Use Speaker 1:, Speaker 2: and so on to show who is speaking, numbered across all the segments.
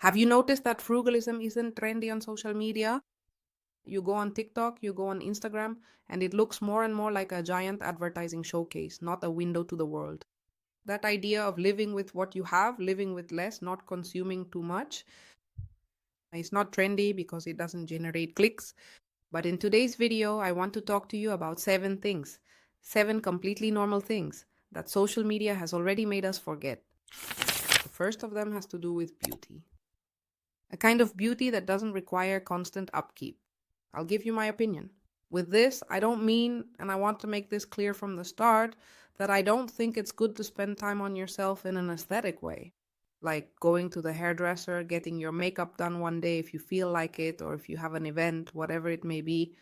Speaker 1: Have you noticed that frugalism isn't trendy on social media? You go on TikTok, you go on Instagram, and it looks more and more like a giant advertising showcase, not a window to the world. That idea of living with what you have, living with less, not consuming too much, it's not trendy because it doesn't generate clicks. But in today's video, I want to talk to you about 7 things, 7 completely normal things that social media has already made us forget. The first of them has to do with beauty, a kind of beauty that doesn't require constant upkeep. I'll give you my opinion. With this, I don't mean, and I want to make this clear from the start, that I don't think it's good to spend time on yourself in an aesthetic way. Like going to the hairdresser, getting your makeup done one day if you feel like it, or if you have an event, whatever it may be.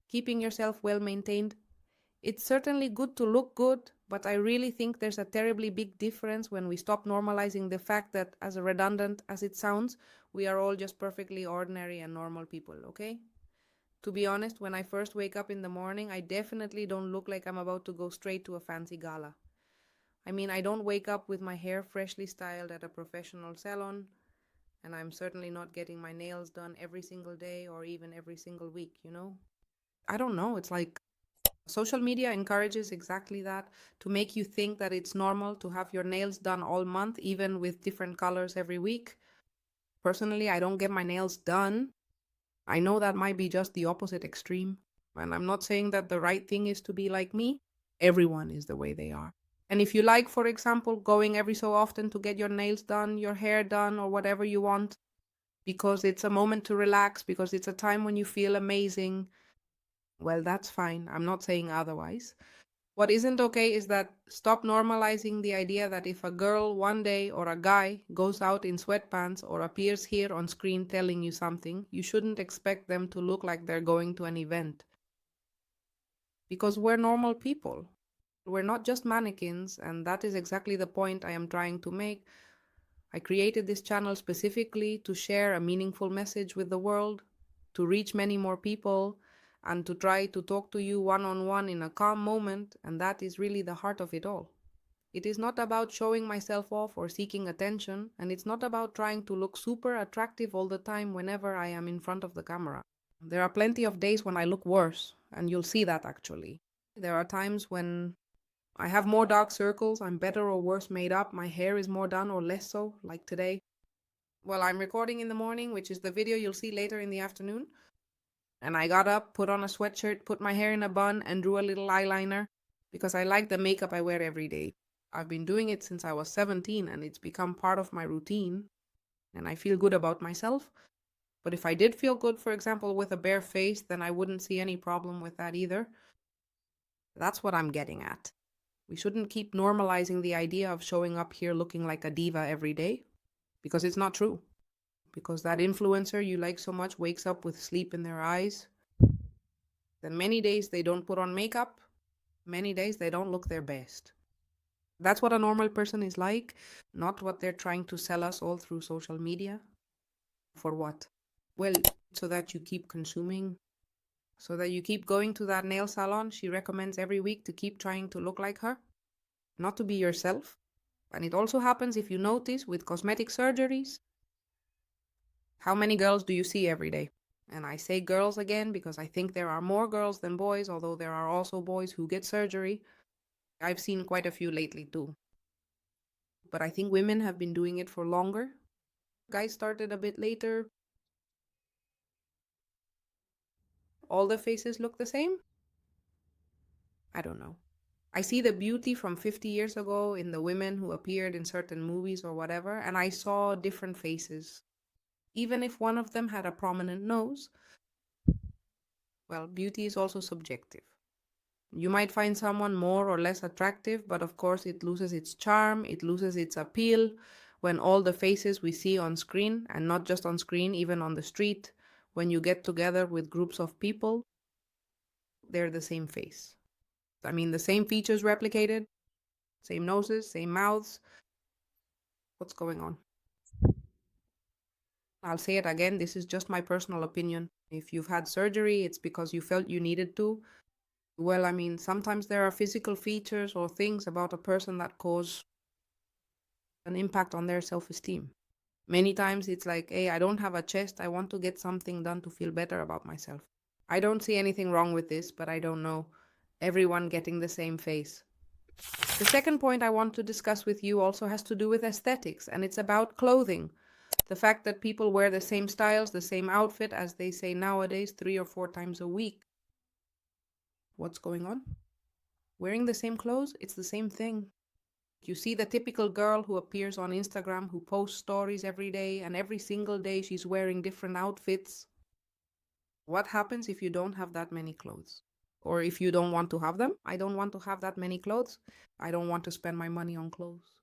Speaker 1: Keeping yourself well maintained. It's certainly good to look good, but I really think there's a terribly big difference when we stop normalizing the fact that, as redundant as it sounds, we are all just perfectly ordinary and normal people, okay? To be honest, when I first wake up in the morning, I definitely don't look like I'm about to go straight to a fancy gala. I mean, I don't wake up with my hair freshly styled at a professional salon, and I'm certainly not getting my nails done every single day or even every single week, you know? I don't know, it's like social media encourages exactly that, to make you think that it's normal to have your nails done all month, even with different colors every week. Personally, I don't get my nails done. I know that might be just the opposite extreme, and I'm not saying that the right thing is to be like me. Everyone is the way they are. And if you like, for example, going every so often to get your nails done, your hair done, or whatever you want, because it's a moment to relax, because it's a time when you feel amazing, well, that's fine. I'm not saying otherwise. What isn't okay is that stop normalizing the idea that if a girl one day or a guy goes out in sweatpants or appears here on screen telling you something, you shouldn't expect them to look like they're going to an event. Because we're normal people. We're not just mannequins, and that is exactly the point I am trying to make. I created this channel specifically to share a meaningful message with the world, to reach many more people, and to try to talk to you one on one in a calm moment, and that is really the heart of it all. It is not about showing myself off or seeking attention, and it's not about trying to look super attractive all the time whenever I am in front of the camera. There are plenty of days when I look worse, and you'll see that actually. There are times when I have more dark circles, I'm better or worse made up, my hair is more done or less so, like today. Well, I'm recording in the morning, which is the video you'll see later in the afternoon. And I got up, put on a sweatshirt, put my hair in a bun, and drew a little eyeliner because I like the makeup I wear every day. I've been doing it since I was 17 and it's become part of my routine. And I feel good about myself. But if I did feel good, for example, with a bare face, then I wouldn't see any problem with that either. That's what I'm getting at. We shouldn't keep normalizing the idea of showing up here looking like a diva every day, because it's not true. Because that influencer you like so much wakes up with sleep in their eyes. Then many days they don't put on makeup, many days they don't look their best. That's what a normal person is like, not what they're trying to sell us all through social media. For what? Well, so that you keep consuming, so that you keep going to that nail salon she recommends every week to keep trying to look like her, not to be yourself. And it also happens, if you notice, with cosmetic surgeries. How many girls do you see every day? And I say girls again because I think there are more girls than boys, although there are also boys who get surgery. I've seen quite a few lately too. But I think women have been doing it for longer. Guys started a bit later. All the faces look the same? I don't know. I see the beauty from 50 years ago in the women who appeared in certain movies or whatever, and I saw different faces. Even if one of them had a prominent nose, well, beauty is also subjective. You might find someone more or less attractive, but of course it loses its charm, it loses its appeal when all the faces we see on screen, and not just on screen, even on the street, when you get together with groups of people, they're the same face. I mean, the same features replicated, same noses, same mouths. What's going on? I'll say it again, this is just my personal opinion. If you've had surgery, it's because you felt you needed to. Well, I mean, sometimes there are physical features or things about a person that cause an impact on their self-esteem. Many times it's like, hey, I don't have a chest. I want to get something done to feel better about myself. I don't see anything wrong with this, but I don't know everyone getting the same face. The second point I want to discuss with you also has to do with aesthetics, and it's about clothing. The fact that people wear the same styles, the same outfit, as they say nowadays, 3 or 4 times a week. What's going on? Wearing the same clothes, it's the same thing. You see the typical girl who appears on Instagram, who posts stories every day, and every single day she's wearing different outfits. What happens if you don't have that many clothes? Or if you don't want to have them? I don't want to have that many clothes. I don't want to spend my money on clothes.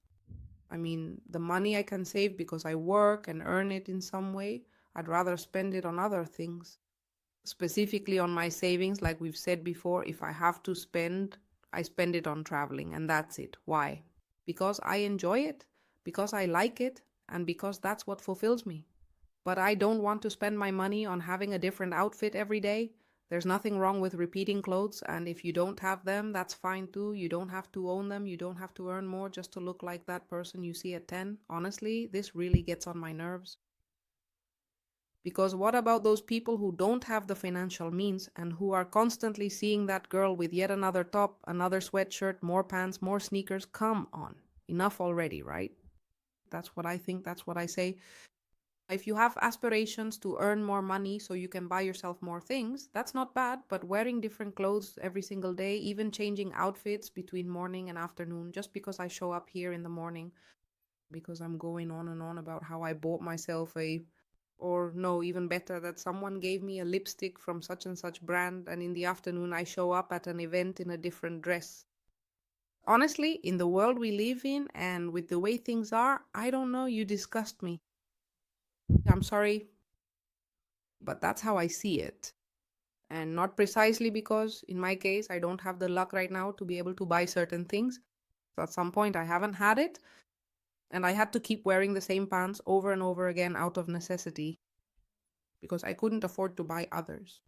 Speaker 1: I mean, the money I can save because I work and earn it in some way, I'd rather spend it on other things. Specifically on my savings, like we've said before, if I have to spend, I spend it on traveling, and that's it. Why? Because I enjoy it, because I like it, and because that's what fulfills me. But I don't want to spend my money on having a different outfit every day. There's nothing wrong with repeating clothes, and if you don't have them, that's fine too. You don't have to own them. You don't have to earn more just to look like that person you see at 10. Honestly, this really gets on my nerves. Because what about those people who don't have the financial means and who are constantly seeing that girl with yet another top, another sweatshirt, more pants, more sneakers? Come on. Enough already, right? That's what I think. That's what I say. If you have aspirations to earn more money so you can buy yourself more things, that's not bad, but wearing different clothes every single day, even changing outfits between morning and afternoon, just because I show up here in the morning, because I'm going on and on about how I bought myself or no, even better, that someone gave me a lipstick from such and such brand, and in the afternoon I show up at an event in a different dress. Honestly, in the world we live in and with the way things are, I don't know, you disgust me. I'm sorry, but that's how I see it. And not precisely because, in my case, I don't have the luck right now to be able to buy certain things. So at some point, I haven't had it, and I had to keep wearing the same pants over and over again out of necessity because I couldn't afford to buy others.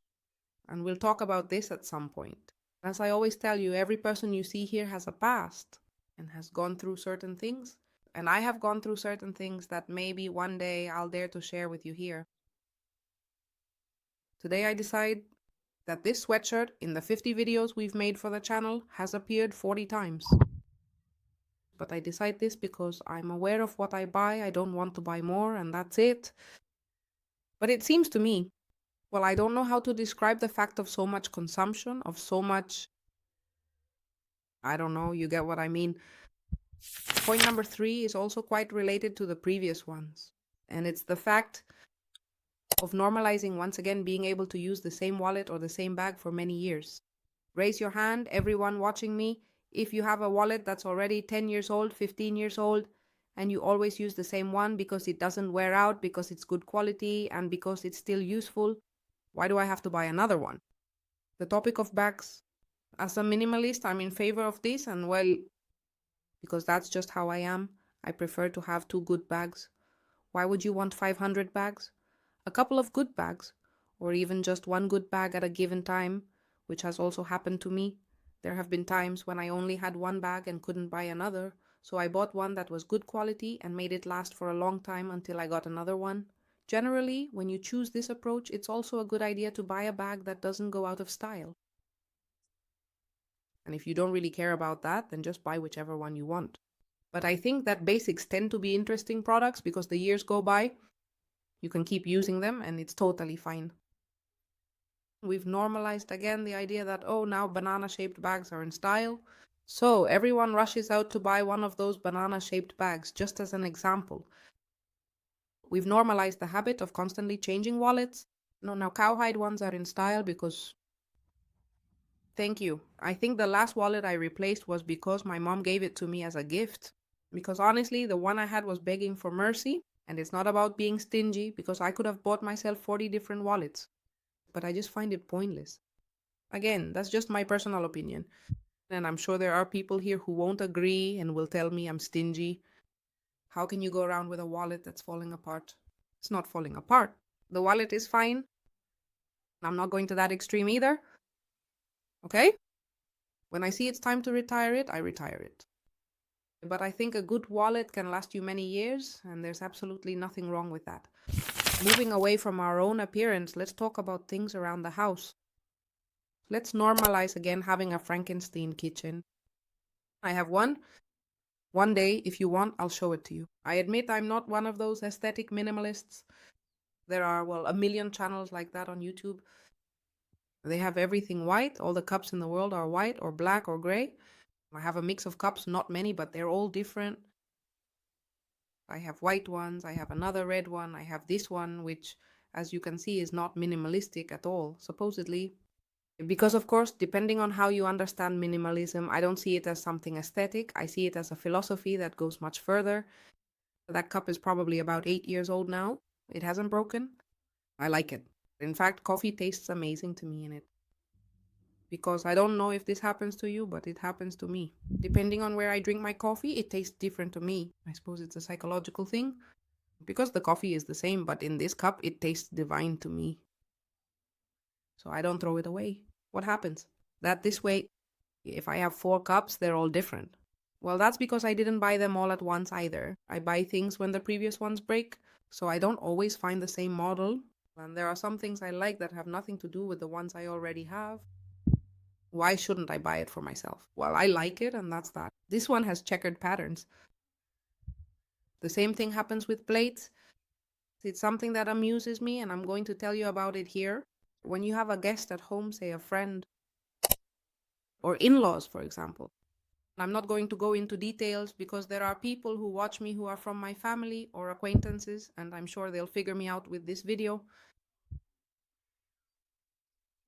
Speaker 1: And we'll talk about this at some point. As I always tell you, every person you see here has a past and has gone through certain things. And I have gone through certain things that maybe one day I'll dare to share with you here. Today I decide that this sweatshirt in the 50 videos we've made for the channel has appeared 40 times. But I decide this because I'm aware of what I buy. I don't want to buy more, and that's it. But it seems to me, well, I don't know how to describe the fact of so much consumption, of so much, I don't know, you get what I mean. Point number 3 is also quite related to the previous ones. And it's the fact of normalizing, once again, being able to use the same wallet or the same bag for many years. Raise your hand, everyone watching me, if you have a wallet that's already 10 years old, 15 years old, and you always use the same one because it doesn't wear out, because it's good quality, and because it's still useful. Why do I have to buy another one? The topic of bags. As a minimalist, I'm in favor of this, and well, because that's just how I am. I prefer to have 2 good bags. Why would you want 500 bags? A couple of good bags, or even just one good bag at a given time, which has also happened to me. There have been times when I only had one bag and couldn't buy another, so I bought one that was good quality and made it last for a long time until I got another one. Generally, when you choose this approach, it's also a good idea to buy a bag that doesn't go out of style. And if you don't really care about that, then just buy whichever one you want. But I think that basics tend to be interesting products because the years go by. You can keep using them and it's totally fine. We've normalized again the idea that, oh, now banana-shaped bags are in style. So everyone rushes out to buy one of those banana-shaped bags, just as an example. We've normalized the habit of constantly changing wallets. No, now cowhide ones are in style because... Thank you. I think the last wallet I replaced was because my mom gave it to me as a gift. Because honestly, the one I had was begging for mercy. And it's not about being stingy, because I could have bought myself 40 different wallets. But I just find it pointless. Again, that's just my personal opinion. And I'm sure there are people here who won't agree and will tell me I'm stingy. How can you go around with a wallet that's falling apart? It's not falling apart. The wallet is fine. I'm not going to that extreme either. Okay? When I see it's time to retire it, I retire it. But I think a good wallet can last you many years, and there's absolutely nothing wrong with that. Moving away from our own appearance, let's talk about things around the house. Let's normalize again having a Frankenstein kitchen. I have one. One day, if you want, I'll show it to you. I admit I'm not one of those aesthetic minimalists. There are, well, a million channels like that on YouTube. They have everything white. All the cups in the world are white or black or gray. I have a mix of cups, not many, but they're all different. I have white ones, I have another red one, I have this one, which, as you can see, is not minimalistic at all, supposedly. Because, of course, depending on how you understand minimalism, I don't see it as something aesthetic. I see it as a philosophy that goes much further. That cup is probably about 8 years old now. It hasn't broken. I like it. In fact, coffee tastes amazing to me in it. Because I don't know if this happens to you, but it happens to me. Depending on where I drink my coffee, it tastes different to me. I suppose it's a psychological thing. Because the coffee is the same, but in this cup, it tastes divine to me. So I don't throw it away. What happens? That this way, if I have 4 cups, they're all different. Well, that's because I didn't buy them all at once either. I buy things when the previous ones break, so I don't always find the same model. And there are some things I like that have nothing to do with the ones I already have. Why shouldn't I buy it for myself? Well, I like it, and that's that. This one has checkered patterns. The same thing happens with plates. It's something that amuses me, and I'm going to tell you about it here. When you have a guest at home, say a friend or in-laws, for example, I'm not going to go into details because there are people who watch me who are from my family or acquaintances, and I'm sure they'll figure me out with this video.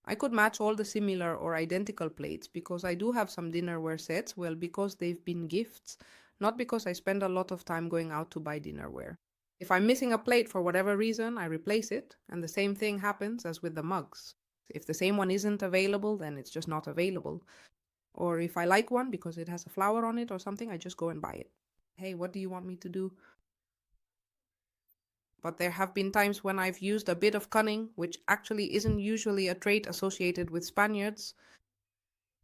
Speaker 1: I could match all the similar or identical plates because I do have some dinnerware sets, well, because they've been gifts, not because I spend a lot of time going out to buy dinnerware. If I'm missing a plate for whatever reason, I replace it, and the same thing happens as with the mugs. If the same one isn't available, then it's just not available. Or if I like one because it has a flower on it or something, I just go and buy it. Hey, what do you want me to do? But there have been times when I've used a bit of cunning, which actually isn't usually a trait associated with Spaniards,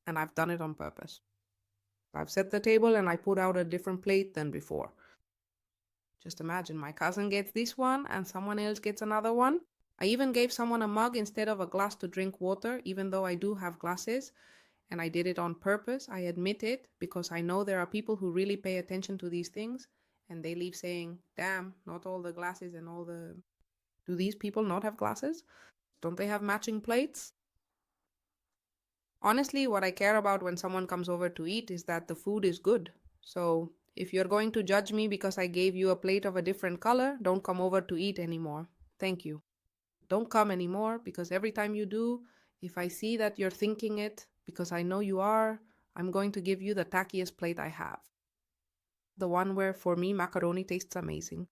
Speaker 1: and I've done it on purpose. I've set the table and I put out a different plate than before. Just imagine my cousin gets this one and someone else gets another one. I even gave someone a mug instead of a glass to drink water, even though I do have glasses, and I did it on purpose. I admit it because I know there are people who really pay attention to these things, and they leave saying, damn, not all the glasses and all the... Do these people not have glasses? Don't they have matching plates? Honestly, what I care about when someone comes over to eat is that the food is good. So if you're going to judge me because I gave you a plate of a different color, don't come over to eat anymore. Thank you. Don't come anymore, because every time you do, if I see that you're thinking it, because I know you are, I'm going to give you the tackiest plate I have. The one where, for me, macaroni tastes amazing.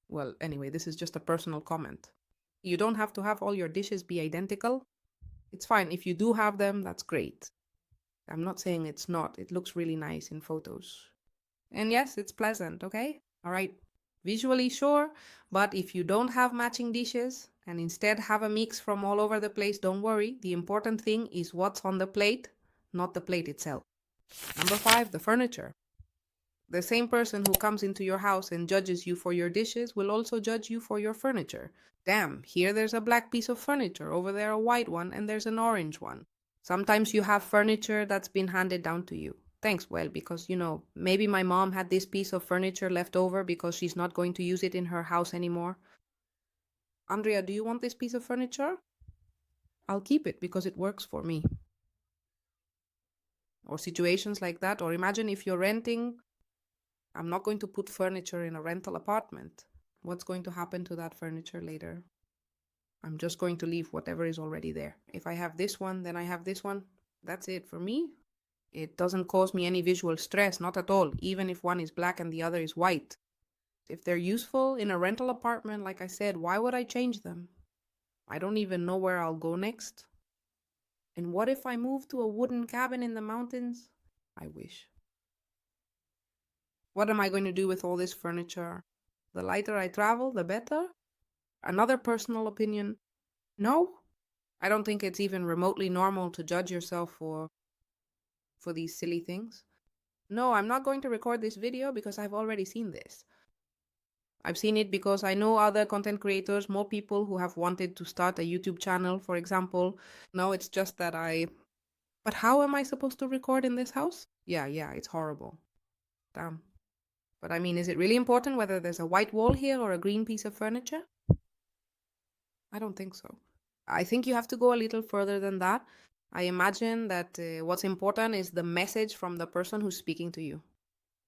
Speaker 1: Well, anyway, this is just a personal comment. You don't have to have all your dishes be identical. It's fine. If you do have them, that's great. I'm not saying it's not. It looks really nice in photos. And yes, it's pleasant, okay? All right. Visually, sure. But if you don't have matching dishes and instead have a mix from all over the place, don't worry. The important thing is what's on the plate, not the plate itself. Number 5, the furniture. The same person who comes into your house and judges you for your dishes will also judge you for your furniture. Damn, here there's a black piece of furniture, over there a white one, and there's an orange one. Sometimes you have furniture that's been handed down to you. Thanks, well, because, maybe my mom had this piece of furniture left over because she's not going to use it in her house anymore. Andrea, do you want this piece of furniture? I'll keep it because it works for me. Or situations like that. Or imagine if you're renting. I'm not going to put furniture in a rental apartment. What's going to happen to that furniture later? I'm just going to leave whatever is already there. If I have this one, then I have this one. That's it for me. It doesn't cause me any visual stress, not at all, even if one is black and the other is white. If they're useful in a rental apartment, like I said, why would I change them? I don't even know where I'll go next. And what if I move to a wooden cabin in the mountains? I wish. What am I going to do with all this furniture? The lighter I travel, the better? Another personal opinion. No, I don't think it's even remotely normal to judge yourself for these silly things. No, I'm not going to record this video because I've already seen this. I've seen it because I know other content creators, more people who have wanted to start a YouTube channel, for example. No, it's just that but how am I supposed to record in this house? Yeah, it's horrible. Damn. But I mean, is it really important whether there's a white wall here or a green piece of furniture? I don't think so. I think you have to go a little further than that. I imagine that what's important is the message from the person who's speaking to you.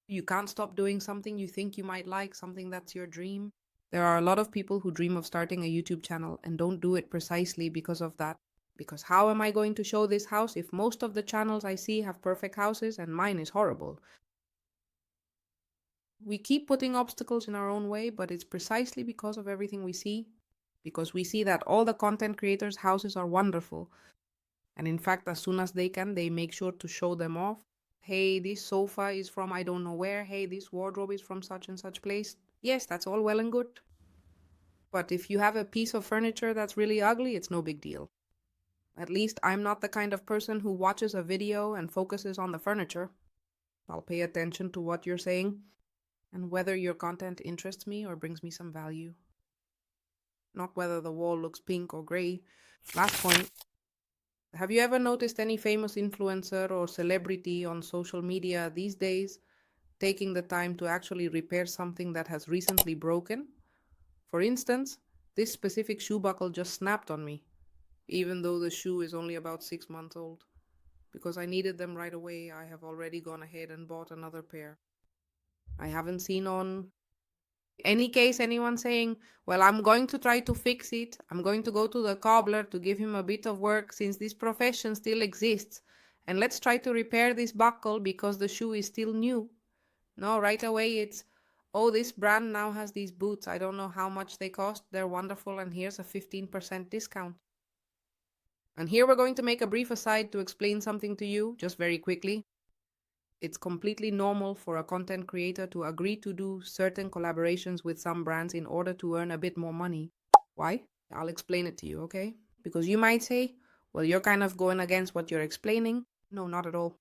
Speaker 1: You can't stop doing something you think you might like, something that's your dream. There are a lot of people who dream of starting a YouTube channel and don't do it precisely because of that. Because how am I going to show this house if most of the channels I see have perfect houses and mine is horrible? We keep putting obstacles in our own way, but it's precisely because of everything we see. Because we see that all the content creators' houses are wonderful. And in fact, as soon as they can, they make sure to show them off. Hey, this sofa is from I don't know where. Hey, this wardrobe is from such and such place. Yes, that's all well and good. But if you have a piece of furniture that's really ugly, it's no big deal. At least I'm not the kind of person who watches a video and focuses on the furniture. I'll pay attention to what you're saying and whether your content interests me or brings me some value. Not whether the wall looks pink or gray. Last point. Have you ever noticed any famous influencer or celebrity on social media these days taking the time to actually repair something that has recently broken? For instance, this specific shoe buckle just snapped on me, even though the shoe is only about 6 months old. Because I needed them right away, I have already gone ahead and bought another pair. I haven't seen on any case anyone saying, well, I'm going to try to fix it. I'm going to go to the cobbler to give him a bit of work since this profession still exists. And let's try to repair this buckle because the shoe is still new. No, right away it's, oh, this brand now has these boots. I don't know how much they cost. They're wonderful, and here's a 15% discount. And here we're going to make a brief aside to explain something to you, just very quickly. It's completely normal for a content creator to agree to do certain collaborations with some brands in order to earn a bit more money. Why? I'll explain it to you, okay? Because you might say, well, you're kind of going against what you're explaining. No, not at all.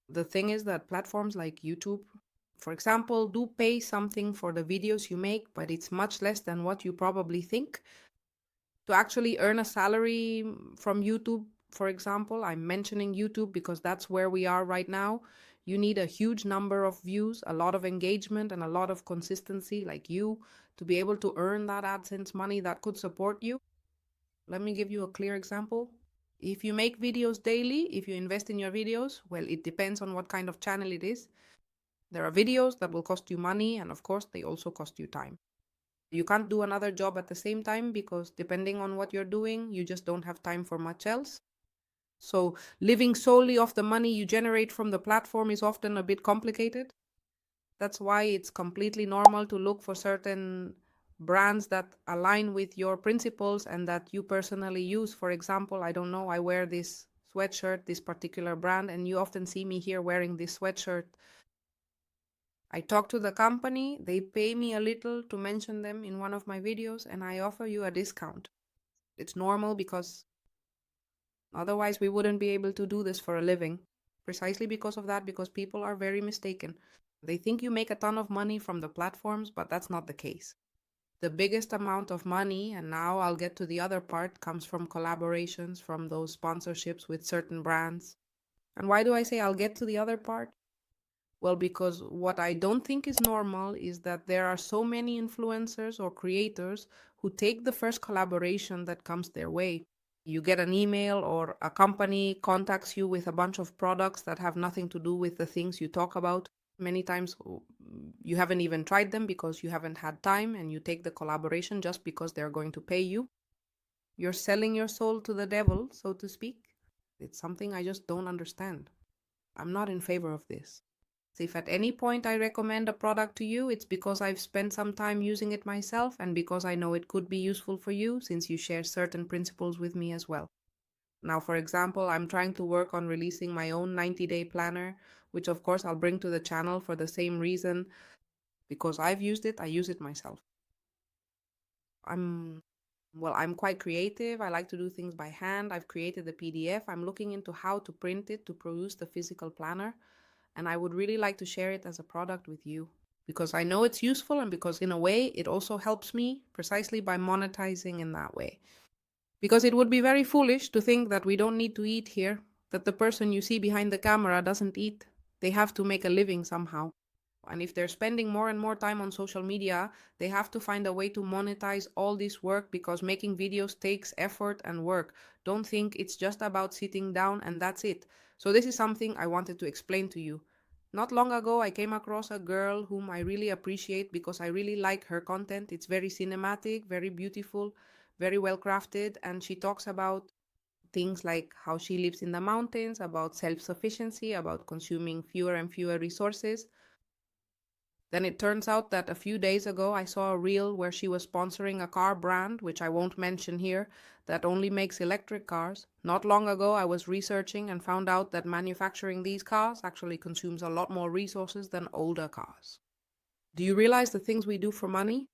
Speaker 1: The thing is that platforms like YouTube, for example, do pay something for the videos you make, but it's much less than what you probably think. To actually earn a salary from YouTube, for example, I'm mentioning YouTube because that's where we are right now. You need a huge number of views, a lot of engagement, and a lot of consistency like you to be able to earn that AdSense money that could support you. Let me give you a clear example. If you make videos daily, if you invest in your videos, well, it depends on what kind of channel it is. There are videos that will cost you money, and of course, they also cost you time. You can't do another job at the same time because depending on what you're doing, you just don't have time for much else. So living solely off the money you generate from the platform is often a bit complicated. That's why it's completely normal to look for certain brands that align with your principles and that you personally use. For example, I don't know, I wear this sweatshirt, this particular brand, and you often see me here wearing this sweatshirt. I talk to the company, they pay me a little to mention them in one of my videos, and I offer you a discount. It's normal because otherwise we wouldn't be able to do this for a living. Precisely because of that, because people are very mistaken. They think you make a ton of money from the platforms, but that's not the case. The biggest amount of money, and now I'll get to the other part, comes from collaborations, from those sponsorships with certain brands. And why do I say I'll get to the other part? Well, because what I don't think is normal is that there are so many influencers or creators who take the first collaboration that comes their way. You get an email or a company contacts you with a bunch of products that have nothing to do with the things you talk about. Many times you haven't even tried them because you haven't had time, and you take the collaboration just because they're going to pay you. You're selling your soul to the devil, so to speak. It's something I just don't understand. I'm not in favor of this. So if at any point I recommend a product to you, it's because I've spent some time using it myself and because I know it could be useful for you since you share certain principles with me as well. Now, for example, I'm trying to work on releasing my own 90-day planner, which of course I'll bring to the channel for the same reason. Because I've used it, I use it myself. I'm quite creative. I like to do things by hand. I've created the PDF. I'm looking into how to print it to produce the physical planner. and I would really like to share it as a product with you because I know it's useful and because, in a way, it also helps me precisely by monetizing in that way. Because it would be very foolish to think that we don't need to eat here, that the person you see behind the camera doesn't eat. They have to make a living somehow. And if they're spending more and more time on social media, they have to find a way to monetize all this work because making videos takes effort and work. Don't think it's just about sitting down and that's it. So this is something I wanted to explain to you. Not long ago, I came across a girl whom I really appreciate because I really like her content. It's very cinematic, very beautiful, very well crafted, and she talks about things like how she lives in the mountains, about self-sufficiency, about consuming fewer and fewer resources. Then it turns out that a few days ago I saw a reel where she was sponsoring a car brand, which I won't mention here, that only makes electric cars. Not long ago I was researching and found out that manufacturing these cars actually consumes a lot more resources than older cars. Do you realize the things we do for money?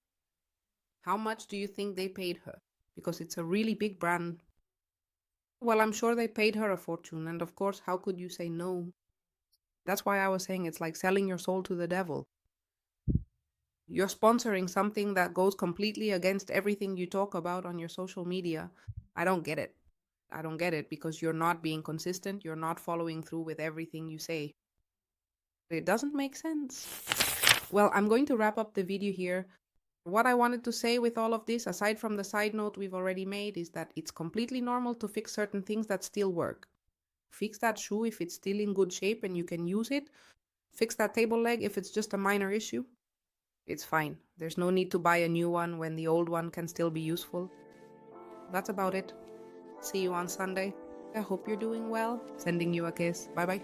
Speaker 1: How much do you think they paid her? Because it's a really big brand. Well, I'm sure they paid her a fortune, and of course, how could you say no? That's why I was saying it's like selling your soul to the devil. You're sponsoring something that goes completely against everything you talk about on your social media. I don't get it. I don't get it because you're not being consistent. You're not following through with everything you say. It doesn't make sense. Well, I'm going to wrap up the video here. What I wanted to say with all of this, aside from the side note we've already made, is that it's completely normal to fix certain things that still work. Fix that shoe if it's still in good shape and you can use it. Fix that table leg if it's just a minor issue. It's fine. There's no need to buy a new one when the old one can still be useful. That's about it. See you on Sunday. I hope you're doing well. Sending you a kiss. Bye bye.